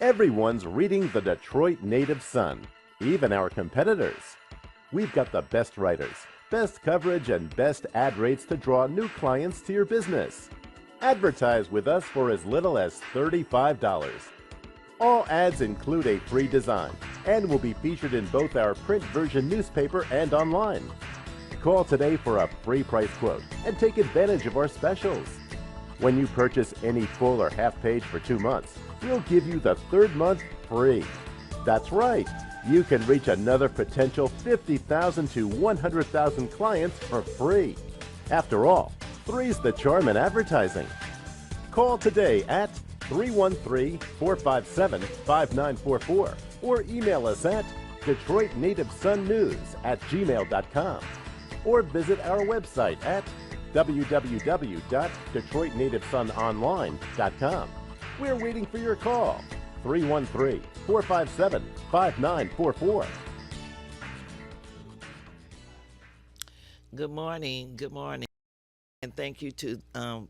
Everyone's reading the Detroit Native Sun, even our competitors. We've got the best writers, best coverage, and best ad rates to draw new clients to your business. Advertise with us for as little as $35. All ads include a free design and will be featured in both our print version newspaper and online. Call today for a free price quote and take advantage of our specials. When you purchase any full or half page for 2 months, we'll give you the third month free. That's right, you can reach another potential 50,000 to 100,000 clients for free. After all, three's the charm in advertising. Call today at 313-457-5944 or email us at DetroitNativeSunNews@gmail.com or visit our website at www.DetroitNativeSunOnline.com. We're waiting for your call. 313-457-5944. Good morning. Good morning. And thank you to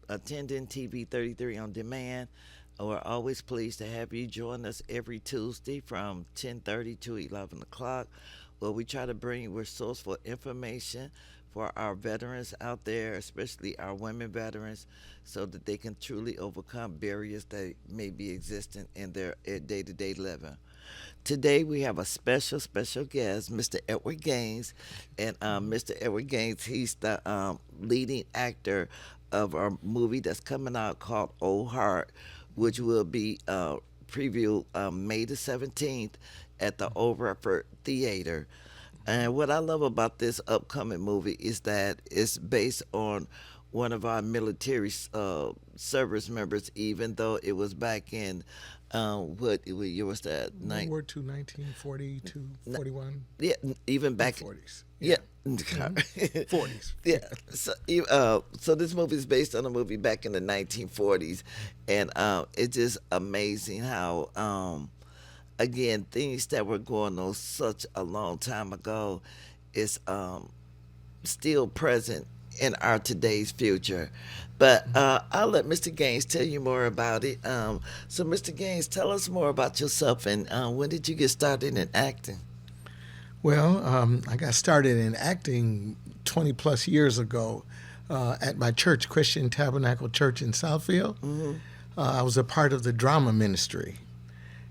attending TV 33 on demand. We're always pleased to have you join us every Tuesday from 10:30 to 11 o'clock, where we try to bring you resourceful information for our veterans out there, especially our women veterans, so that they can truly overcome barriers that may be existing in their day-to-day living. Today we have a special guest, Mr. Edward Gaines, and Mr. Edward Gaines, he's the leading actor of our movie that's coming out called Old Heart, which will be previewed May the 17th at the Old Retford Theater. And what I love about this upcoming movie is that it's based on one of our military service members, even though it was back in what year was that? World War II, 1942, 41. Yeah, even back 40s. Yeah. Mm-hmm. 40s. Yeah. So this movie is based on a movie back in the 1940s, and it's just amazing how again, things that were going on such a long time ago is still present in our today's future. But I'll let Mr. Gaines tell you more about it. So, Mr. Gaines, tell us more about yourself, and when did you get started in acting? Well, I got started in acting 20 plus years ago at my church, Christian Tabernacle Church in Southfield. Mm-hmm. I was a part of the drama ministry.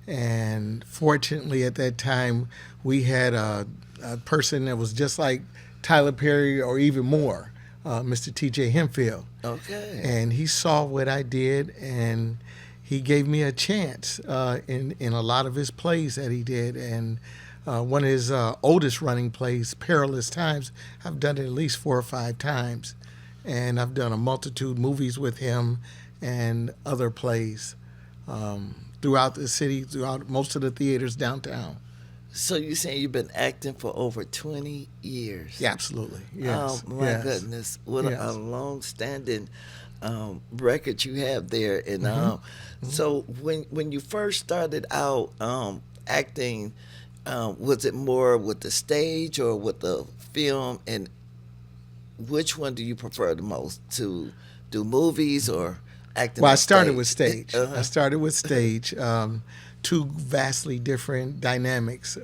And fortunately, at that time, we had a person that was just like Tyler Perry or even more, Mr. T.J. Hemphill. Okay. And he saw what I did, and he gave me a chance in a lot of his plays that he did. And one of his oldest running plays, Perilous Times, I've done it at least 4 or 5 times. And I've done a multitude of movies with him and other plays. Throughout the city, throughout most of the theaters downtown. So you're saying you've been acting for over 20 years? Yeah, absolutely. Yes. Oh, my goodness. What a long-standing record you have there. And so when you first started out acting, was it more with the stage or with the film? And which one do you prefer the most, to do movies or acting? Well, I started with stage. I started with stage. Two vastly different dynamics.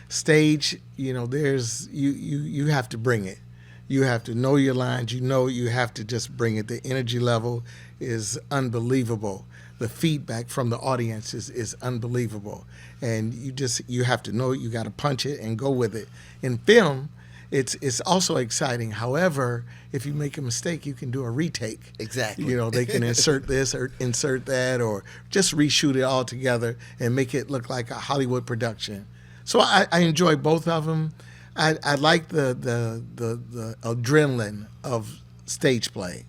Stage, there's you have to bring it. You have to know your lines. You have to just bring it. The energy level is unbelievable. The feedback from the audience is unbelievable, and you have to know it. You got to punch it and go with it. In film, it's also exciting. However, if you make a mistake, you can do a retake. Exactly. They can insert this or insert that, or just reshoot it all together and make it look like a Hollywood production. So I enjoy both of them. I like the adrenaline of stage play,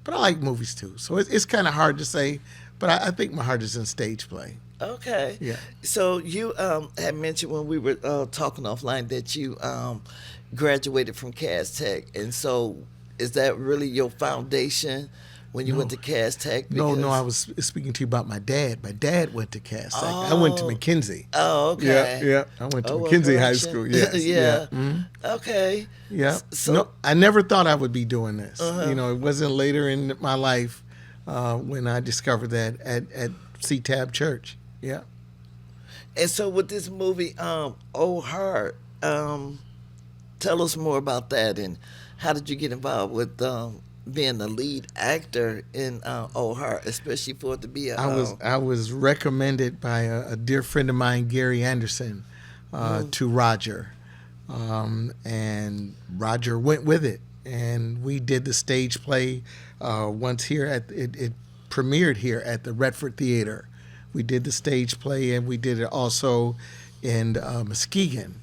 but I like movies too. So it's kind of hard to say, but I think my heart is in stage play. Okay. Yeah. So you had mentioned when we were talking offline that you graduated from Cass Tech, and so is that really your foundation when you went to Cass Tech? No, I was speaking to you about my dad. My dad went to Cass Tech. I went to McKenzie. Oh, okay. Yeah. I went to McKenzie High School. Yes. Yeah. Mm-hmm. Okay. Yeah. So no, I never thought I would be doing this. It wasn't later in my life when I discovered that at CTAB Church. Yeah. And so with this movie, Oh Heart, tell us more about that, and how did you get involved with being the lead actor in Oh Heart, especially for it to be a I was recommended by a dear friend of mine, Gary Anderson, to Roger, and Roger went with it, and we did the stage play once here at it premiered here at the Redford Theater. We did the stage play, and we did it also in Muskegon.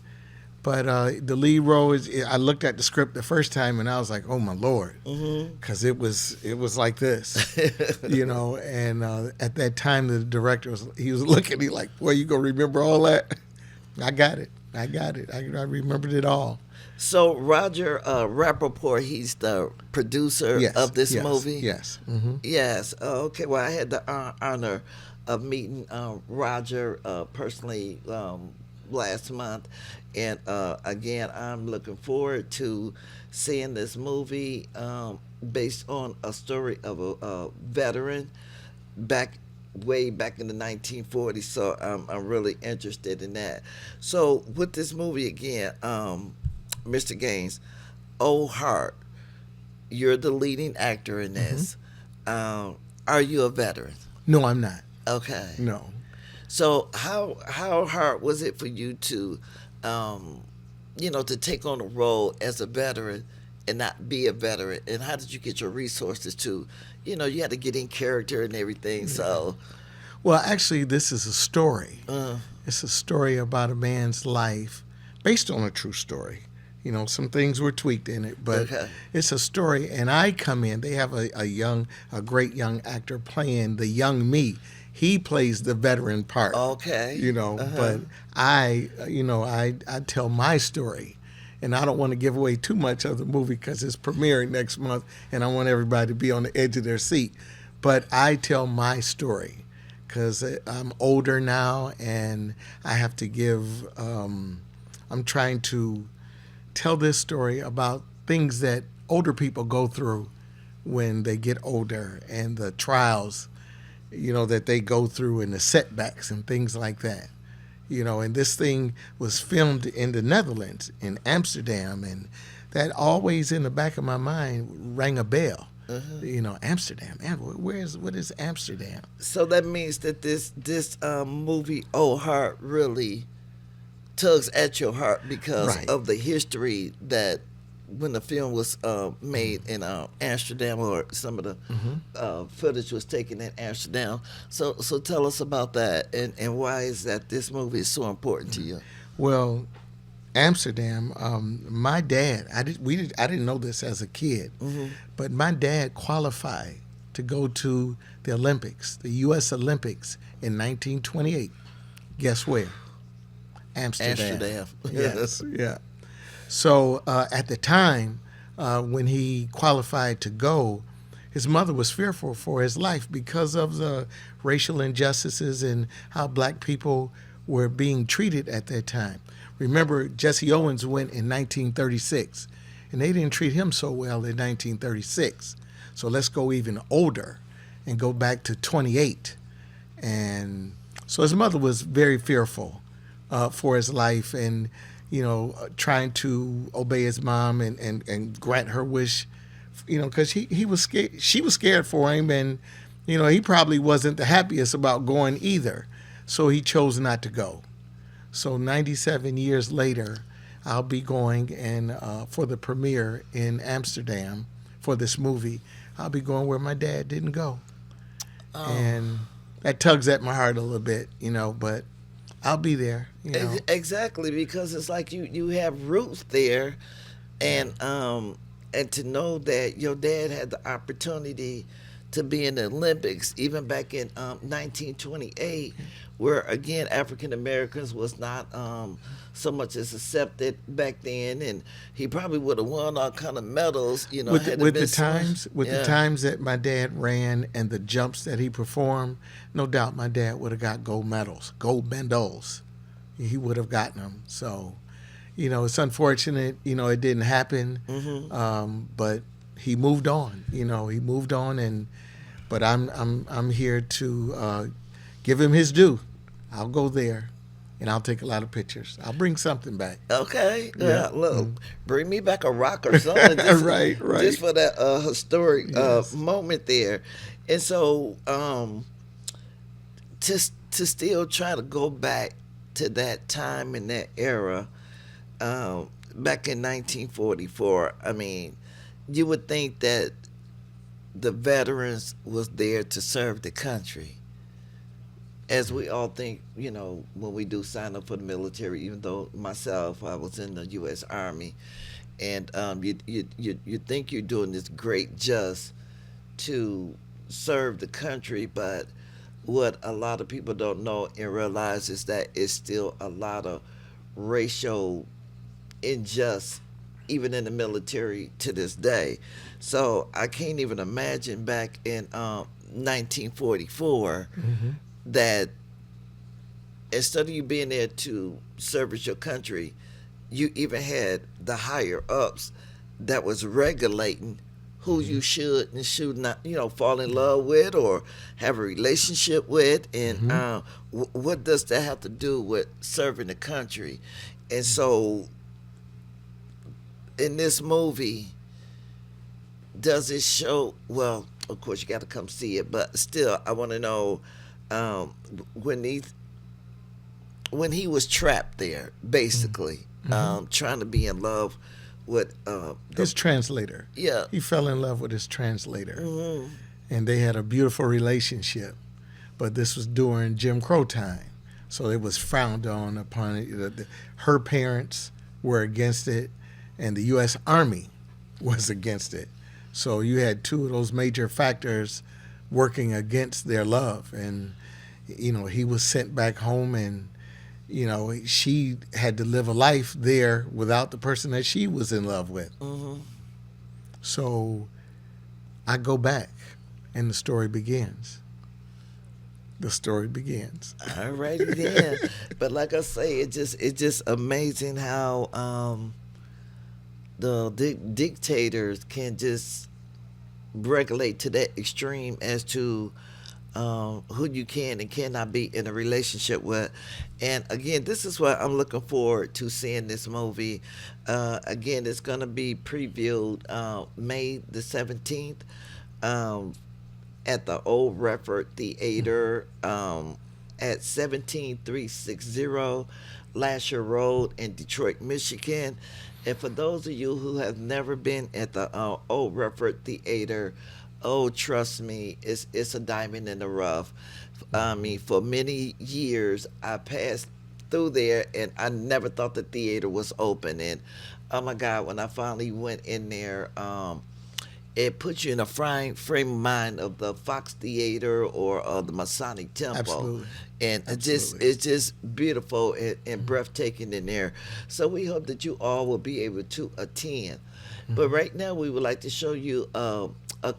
But the lead role is. I looked at the script the first time, and I was like, "Oh my Lord," because it was like this, And at that time, the director was looking at me like, "Boy, you gonna remember all that?" I got it. I remembered it all. So Roger Rappaport, he's the producer Yes. of this Yes. movie. Yes. Yes. Okay. Well, I had the honor of meeting Roger personally last month, and again, I'm looking forward to seeing this movie based on a story of a veteran way back in the 1940s. So I'm really interested in that. So with this movie again, Mr. Gaines, Oh Heart, you're the leading actor in this. Are you a veteran? No, I'm not. Okay. No. So how hard was it for you to, to take on a role as a veteran and not be a veteran? And how did you get your resources to, you had to get in character and everything. So, Well, actually, this is a story. It's a story about a man's life based on a true story. Some things were tweaked in it, but Okay. it's a story. And I come in. They have a great young actor playing the young me. He plays the veteran part. Okay. But I tell my story, and I don't want to give away too much of the movie because it's premiering next month, and I want everybody to be on the edge of their seat. But I tell my story because I'm older now, and I have to give. I'm trying to tell this story about things that older people go through when they get older, and the trials that they go through, and the setbacks and things like that. And this thing was filmed in the Netherlands, in Amsterdam, and that always in the back of my mind rang a bell. Amsterdam. What is Amsterdam? So that means that this movie, Oh Heart, really tugs at your heart because Right. of the history that when the film was made in Amsterdam, or some of the footage was taken in Amsterdam. So tell us about that, and why is that this movie is so important to you? Well, Amsterdam. My dad. I didn't know this as a kid, but my dad qualified to go to the Olympics, the U.S. Olympics in 1928. Guess where? Amsterdam. Yes. Yeah. So at the time when he qualified to go, his mother was fearful for his life because of the racial injustices and how black people were being treated at that time. Remember, Jesse Owens went in 1936, and they didn't treat him so well in 1936. So let's go even older and go back to 28. And so his mother was very fearful for his life, and trying to obey his mom and grant her wish, because he was scared. She was scared for him, and he probably wasn't the happiest about going either. So he chose not to go. So 97 years later, I'll be going, and for the premiere in Amsterdam for this movie, I'll be going where my dad didn't go, and that tugs at my heart a little bit, but I'll be there. Exactly, because it's like you have roots there, and to know that your dad had the opportunity to be in the Olympics even back in 1928, where again African Americans was not so much as accepted back then, and he probably would have won all kind of medals. With the times that my dad ran and the jumps that he performed, no doubt my dad would have got gold medals. He would have gotten them. So, it's unfortunate. It didn't happen. But he moved on. But I'm here to give him his due. I'll go there, and I'll take a lot of pictures. I'll bring something back. Okay. Yeah. Yeah. Look, bring me back a rock or something. Just, Right. Just for that historic Yes. moment there. And so, to still try to go back to that time and that era, back in 1944, I mean, you would think that the veterans was there to serve the country. As we all think, when we do sign up for the military, even though myself, I was in the U.S. Army, and you think you're doing this great just to serve the country, but what a lot of people don't know and realize is that it's still a lot of racial injustice even in the military to this day. So I can't even imagine back in 1944 that instead of you being there to service your country, you even had the higher ups that was regulating who you should and should not, fall in love with or have a relationship with. And what does that have to do with serving the country? And so in this movie, does it show, well, of course you got to come see it, but still I want to know when he was trapped there, basically, trying to be in love with his translator. Yeah. He fell in love with his translator. And they had a beautiful relationship. But this was during Jim Crow time. So it was frowned on upon it. Her parents were against it, and the U.S. Army was against it. So you had two of those major factors working against their love. And, he was sent back home, and, she had to live a life there without the person that she was in love with. So I go back, and the story begins. The story begins. Alrighty then. But like I say, it's just amazing how the dictators can just regulate to that extreme as to who you can and cannot be in a relationship with. And again, this is what I'm looking forward to seeing this movie. Again, it's going to be previewed May the 17th at the Old Redford Theater at 17360 Lasher Road in Detroit, Michigan. And for those of you who have never been at the Old Redford Theater, oh, trust me, it's a diamond in the rough. I mean, for many years, I passed through there, and I never thought the theater was open. And, oh, my God, when I finally went in there, it puts you in a frame of mind of the Fox Theater or the Masonic Temple. Absolutely. And it's just beautiful and breathtaking in there. So we hope that you all will be able to attend. But right now, we would like to show you a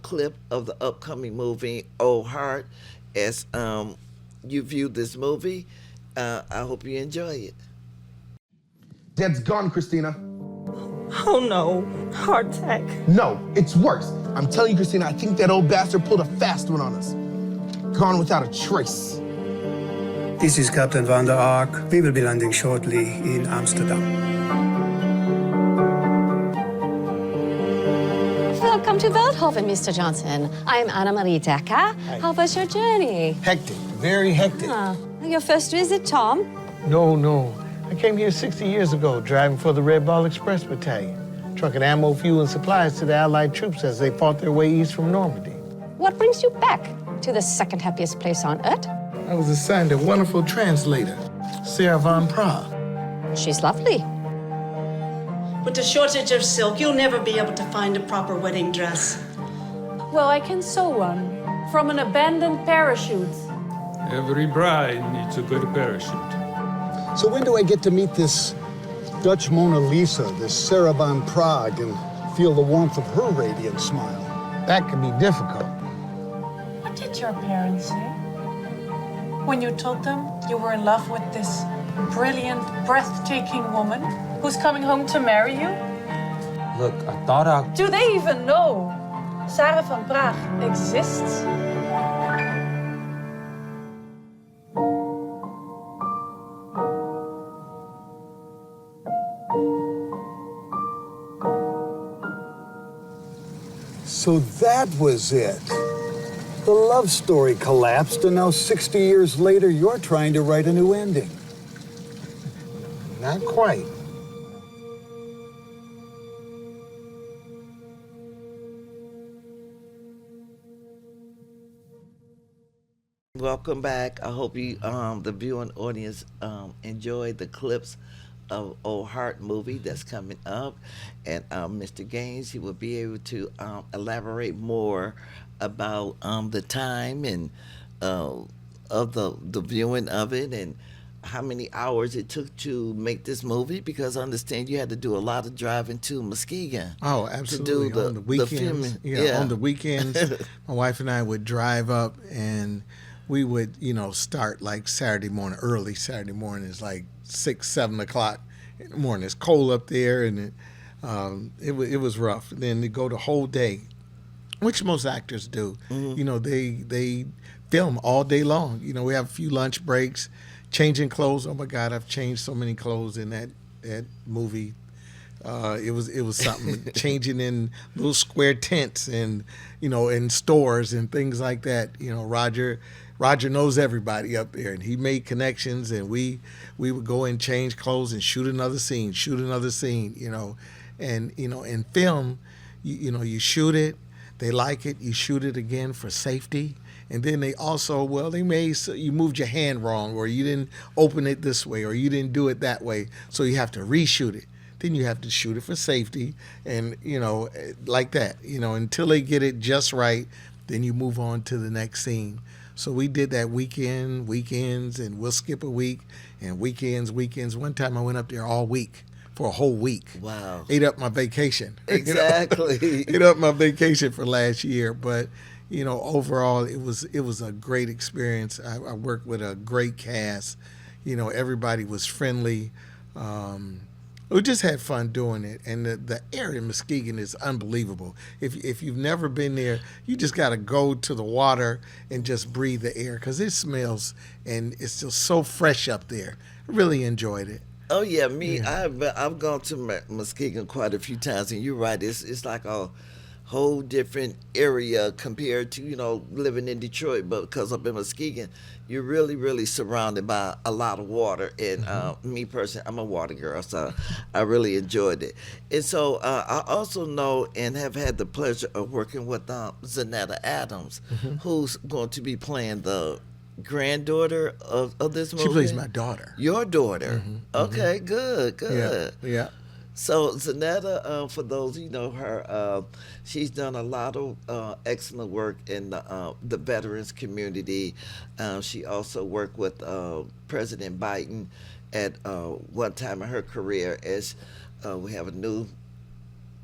clip of the upcoming movie, Old Heart. As you view this movie, I hope you enjoy it. Dad's gone, Christina. Oh no, heart attack. No, it's worse. I'm telling you, Christina, I think that old bastard pulled a fast one on us. Gone without a trace. This is Captain Van der Ark. We will be landing shortly in Amsterdam. Welcome to Veldhoven, Mr. Johnson. I'm Anna-Marie Decker. Hi. How was your journey? Hectic, very hectic. Your first visit, Tom? No. I came here 60 years ago, driving for the Red Ball Express Battalion, trucking ammo, fuel, and supplies to the Allied troops as they fought their way east from Normandy. What brings you back to the second happiest place on Earth? I was assigned a wonderful translator, Sarah von Prague. She's lovely. With the shortage of silk, you'll never be able to find a proper wedding dress. Well, I can sew one from an abandoned parachute. Every bride needs a good parachute. So when do I get to meet this Dutch Mona Lisa, this Sarah von Prague, and feel the warmth of her radiant smile? That could be difficult. What did your parents say? When you told them you were in love with this brilliant, breathtaking woman who's coming home to marry you? Look, I thought Do they even know Sarah van Praag exists? So that was it. The love story collapsed, and now 60 years later, you're trying to write a new ending. Not quite. Welcome back. I hope you, the viewing audience, enjoyed the clips of Old Heart movie that's coming up, and Mr. Gaines, he will be able to elaborate more about the time and of the viewing of it, and how many hours it took to make this movie, because I understand you had to do a lot of driving to Muskegon. Oh, absolutely. To do on the weekends, filming. on the weekends, my wife and I would drive up, and we would, start like Saturday morning, early Saturday morning. It's like 6, 7 o'clock in the morning. It's cold up there, and it was rough. And then to go the whole day, which most actors do. They film all day long. We have a few lunch breaks, changing clothes. Oh my God, I've changed so many clothes in that movie. It was something. Changing in little square tents and in stores and things like that. Roger knows everybody up there, and he made connections, and we would go and change clothes and shoot another scene. And in film, you shoot it, they like it, you shoot it again for safety. And then they also, you moved your hand wrong, or you didn't open it this way, or you didn't do it that way, so you have to reshoot it. Then you have to shoot it for safety, and like that, until they get it just right. Then you move on to the next scene. So we did that weekends, and we'll skip a week, and weekends. One time I went up there all week, for a whole week. Wow. Ate up my vacation. Exactly. Ate up my vacation for last year, but overall it was a great experience. I worked with a great cast. Everybody was friendly. We just had fun doing it, and the air in Muskegon is unbelievable. If you've never been there, you just got to go to the water and just breathe the air, because it smells, and it's just so fresh up there. I really enjoyed it. Oh yeah, I've gone to Muskegon quite a few times, and you're right. It's like a whole different area compared to living in Detroit, but because up in Muskegon, you're really, really surrounded by a lot of water. And me personally, I'm a water girl, so I really enjoyed it. And so I also know and have had the pleasure of working with Zanetta Adams, who's going to be playing the granddaughter of this movie. She plays my daughter. Your daughter. Okay, good. Yeah. So Zanetta, for those who know her, she's done a lot of excellent work in the veterans community. She also worked with President Biden at one time in her career, as we have a new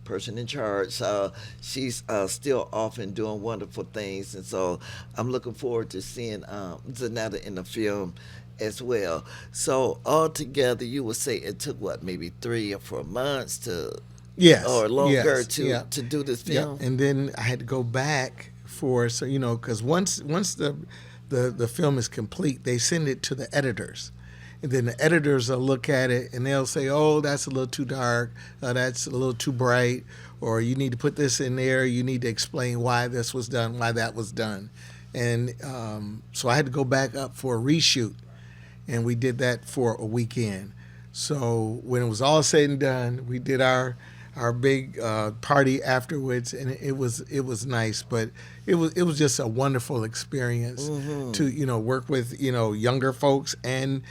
person in charge. So she's still often doing wonderful things, and so I'm looking forward to seeing Zanetta in the film as well. So altogether, you would say it took maybe 3 or 4 months to, or longer to do this film. And then I had to go back because once the film is complete, they send it to the editors, and then the editors will look at it and they'll say, oh, that's a little too dark, that's a little too bright, or you need to put this in there, you need to explain why this was done, why that was done. And so I had to go back up for a reshoot. And we did that for a weekend. So when it was all said and done, we did our big party afterwards, and it was nice. But it was just a wonderful experience to work with younger folks and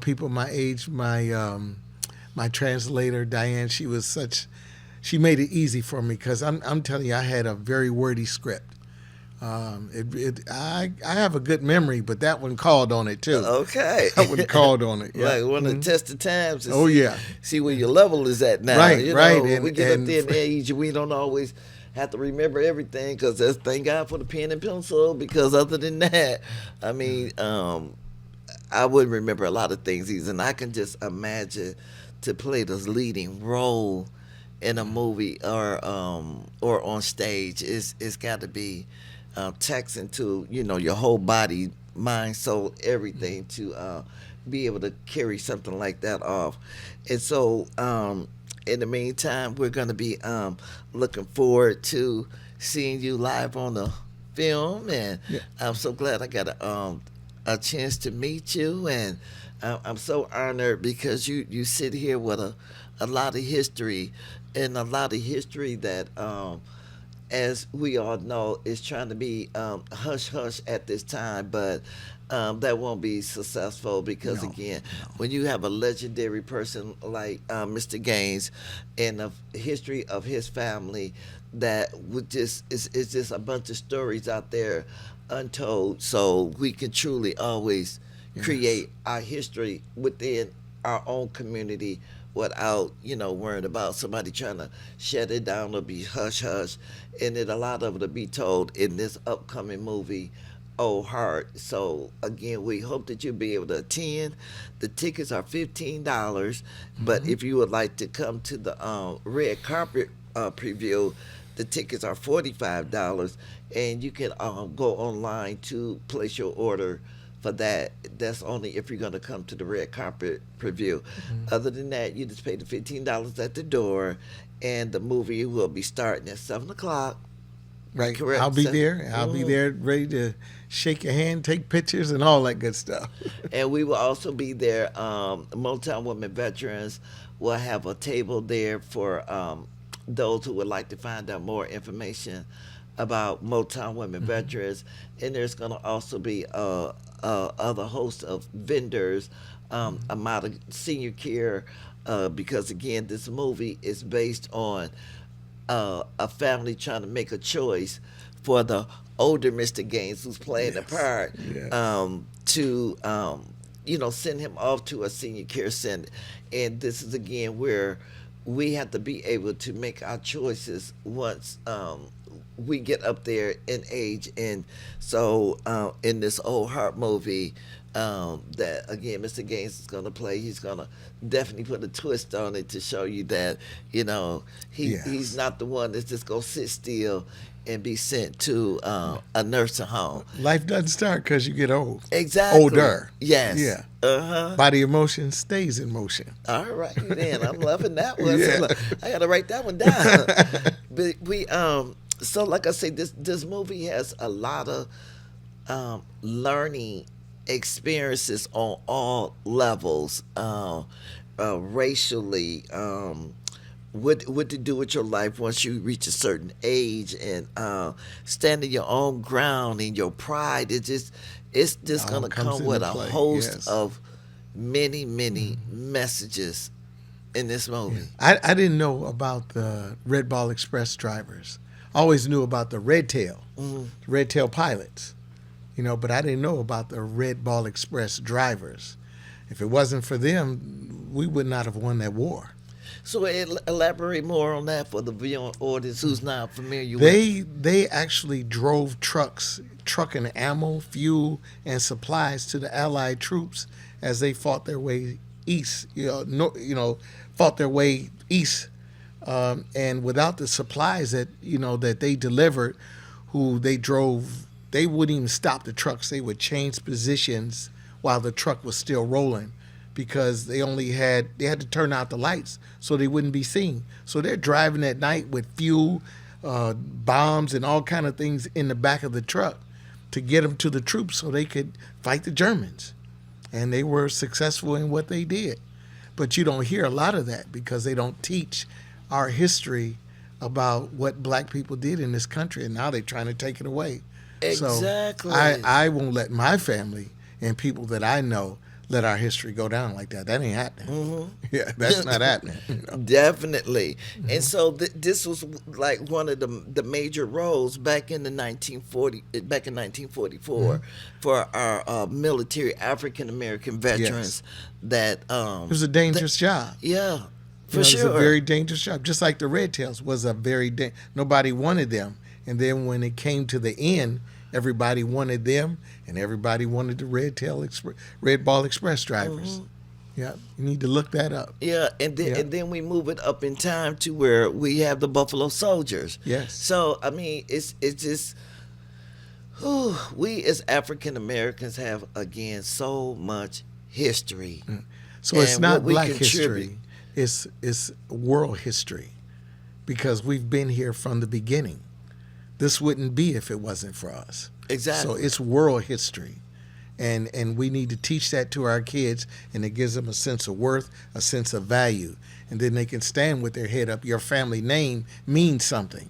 people my age. My translator Diane, she made it easy for me, because I'm telling you, I had a very wordy script. I have a good memory, but that one called on it too. Okay. That one called on it. Yeah. Like one of the test of times. See where your level is at now. Right. When we get up there in age, we don't always have to remember everything, because thank God for the pen and pencil, because other than that, I mean, I wouldn't remember a lot of things either. And I can just imagine to play this leading role in a movie or on stage. It's got to be taxing to your whole body, mind, soul, everything to be able to carry something like that off. And so in the meantime, we're going to be looking forward to seeing you live on the film, and Yeah. I'm so glad I got a chance to meet you, and I'm so honored because you sit here with a lot of history, and a lot of history that as we all know, is trying to be hush hush at this time, but that won't be successful because again, when you have a legendary person like Mr. Gaines and the history of his family, that would just it's just a bunch of stories out there untold. So we can truly always create our history within our own community without worrying about somebody trying to shut it down or be hush hush. And it a lot of it to be told in this upcoming movie, Old Heart. So again, we hope that you'll be able to attend. The tickets are $15, but if you would like to come to the red carpet preview, the tickets are $45, and you can go online to place your order for that. That's only if you're going to come to the red carpet preview. Other than that, you just pay the $15 at the door, and the movie will be starting at 7 o'clock. Right. Correct. I'll be there. I'll be there ready to shake your hand, take pictures, and all that good stuff. And we will also be there. Motown Women Veterans will have a table there for those who would like to find out more information about Motown Women Veterans. And there's going to also be other hosts of vendors, amount of senior care, because again, this movie is based on a family trying to make a choice for the older Mr. Gaines, who's playing the part, to send him off to a senior care center. And this is again where we have to be able to make our choices once we get up there in age. And so in this Old Heart movie, that again Mr. Gaines is going to play, he's going to definitely put a twist on it to show you that he's not the one that's just going to sit still and be sent to a nursing home. Life doesn't start because you get old. Exactly. Older. Yes. Yeah. Body of motion stays in motion. All right, then. I'm loving that one. Yeah. So look, I got to write that one down. But we so like I say, this movie has a lot of learning experiences on all levels, racially, what to do with your life once you reach a certain age, and standing your own ground and your pride. It's just All gonna comes come with into a play, host yes. of many messages in this movie. I didn't know about the Red Ball Express drivers. I always knew about the Red Tail pilots, but I didn't know about the Red Ball Express drivers. If it wasn't for them, we would not have won that war. So elaborate more on that for the viewing audience who's not familiar with. They actually drove trucking ammo, fuel, and supplies to the Allied troops as they fought their way east. Fought their way east, and without the supplies that they delivered, who they drove, they wouldn't even stop the trucks. They would change positions while the truck was still rolling, because they had to turn out the lights so they wouldn't be seen. So they're driving at night with fuel, bombs, and all kind of things in the back of the truck to get them to the troops so they could fight the Germans. And they were successful in what they did. But you don't hear a lot of that because they don't teach our history about what black people did in this country, and now they're trying to take it away. Exactly. So I won't let my family and people that I know let our history go down like that. That ain't happening. Yeah, that's not happening. Definitely. And so this was like one of the major roles back in 1944 for our military African American veterans. That it was a dangerous job. Yeah, for It sure. was a very dangerous job. Just like the Red Tails was a very nobody wanted them. And then when it came to the end, everybody wanted them, and everybody wanted the Red Ball Express drivers. Yeah, you need to look that up. Yeah, and then we move it up in time to where we have the Buffalo Soldiers. Yes. So I mean, it's just, we as African Americans have again so much history. So it's and not what we black contribute. history; it's world history, because we've been here from the beginning. this wouldn't be if it wasn't for us. Exactly. So it's world history. And we need to teach that to our kids, and it gives them a sense of worth, a sense of value. And then they can stand with their head up. Your family name means something,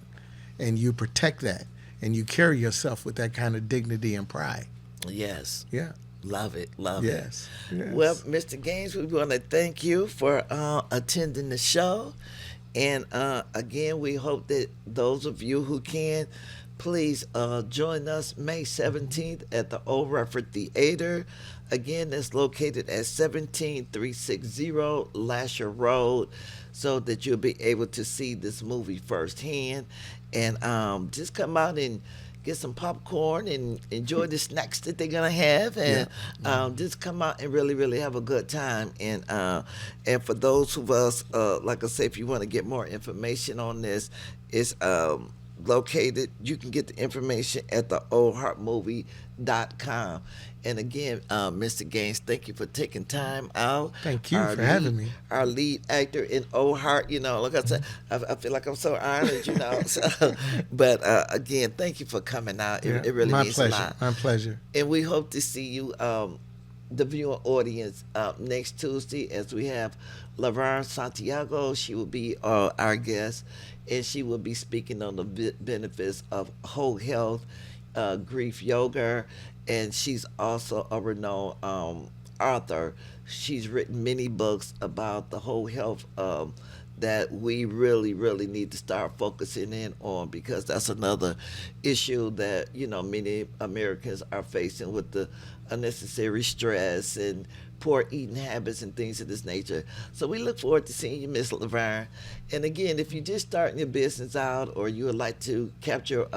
and you protect that, and you carry yourself with that kind of dignity and pride. Yes. Yeah. Love it. Love Yes. it. Yes. Well, Mr. Gaines, we want to thank you for attending the show. And again, we hope that those of you who can, please join us May 17th at the Old Rufford Theater. Again, that's located at 17360 Lasher Road, so that you'll be able to see this movie firsthand. And just come out and get some popcorn and enjoy the snacks that they're gonna have, and just come out and really, really have a good time. And for those of us, like I say, if you want to get more information on this, it's located. You can get the information at the oldheartmovie.com. And again, Mr. Gaines, thank you for taking time out. Thank you for having me. Our lead actor in Old Heart, like I said, I feel like I'm so honored, So, but again, thank you for coming out. It really means a lot. My pleasure. And we hope to see you, the viewing audience, next Tuesday, as we have Laverne Santiago. She will be our guest, and she will be speaking on the benefits of whole health, grief yoga, and she's also a renowned author. She's written many books about the whole health that we really, really need to start focusing in on, because that's another issue that, many Americans are facing with the unnecessary stress and poor eating habits and things of this nature. So we look forward to seeing you, Miss Laverne. And again, if you're just starting your business out, or you would like to capture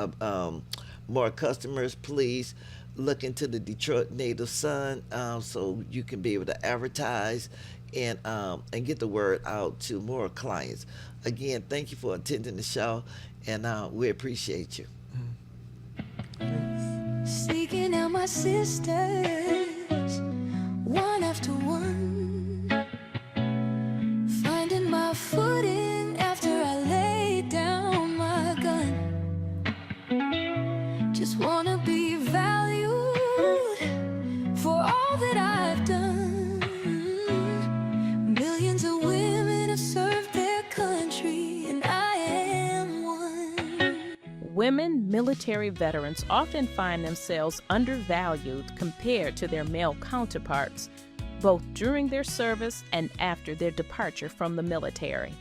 more customers, please look into the Detroit Native Sun, so you can be able to advertise and get the word out to more clients. Again, thank you for attending the show, and we appreciate you. Seeking out my sisters, one after one, finding my footing after I laid down my gun. Just wanna be valued for all that I've done. Millions of women have served their country, and I am one. Women military veterans often find themselves undervalued compared to their male counterparts, both during their service and after their departure from the military.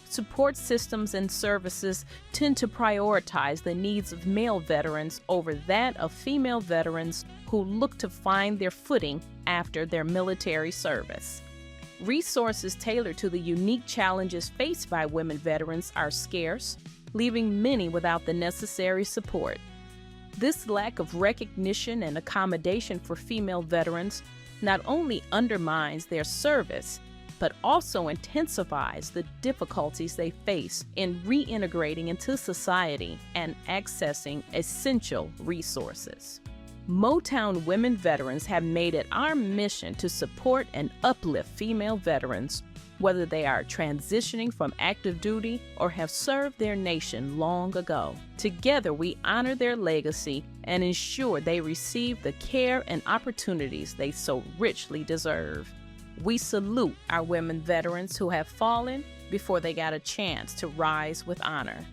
Support systems and services tend to prioritize the needs of male veterans over that of female veterans who look to find their footing after their military service. Resources tailored to the unique challenges faced by women veterans are scarce, leaving many without the necessary support. This lack of recognition and accommodation for female veterans not only undermines their service, but also intensifies the difficulties they face in reintegrating into society and accessing essential resources. Motown Women Veterans have made it our mission to support and uplift female veterans, whether they are transitioning from active duty or have served their nation long ago. Together, we honor their legacy and ensure they receive the care and opportunities they so richly deserve. We salute our women veterans who have fallen before they got a chance to rise with honor.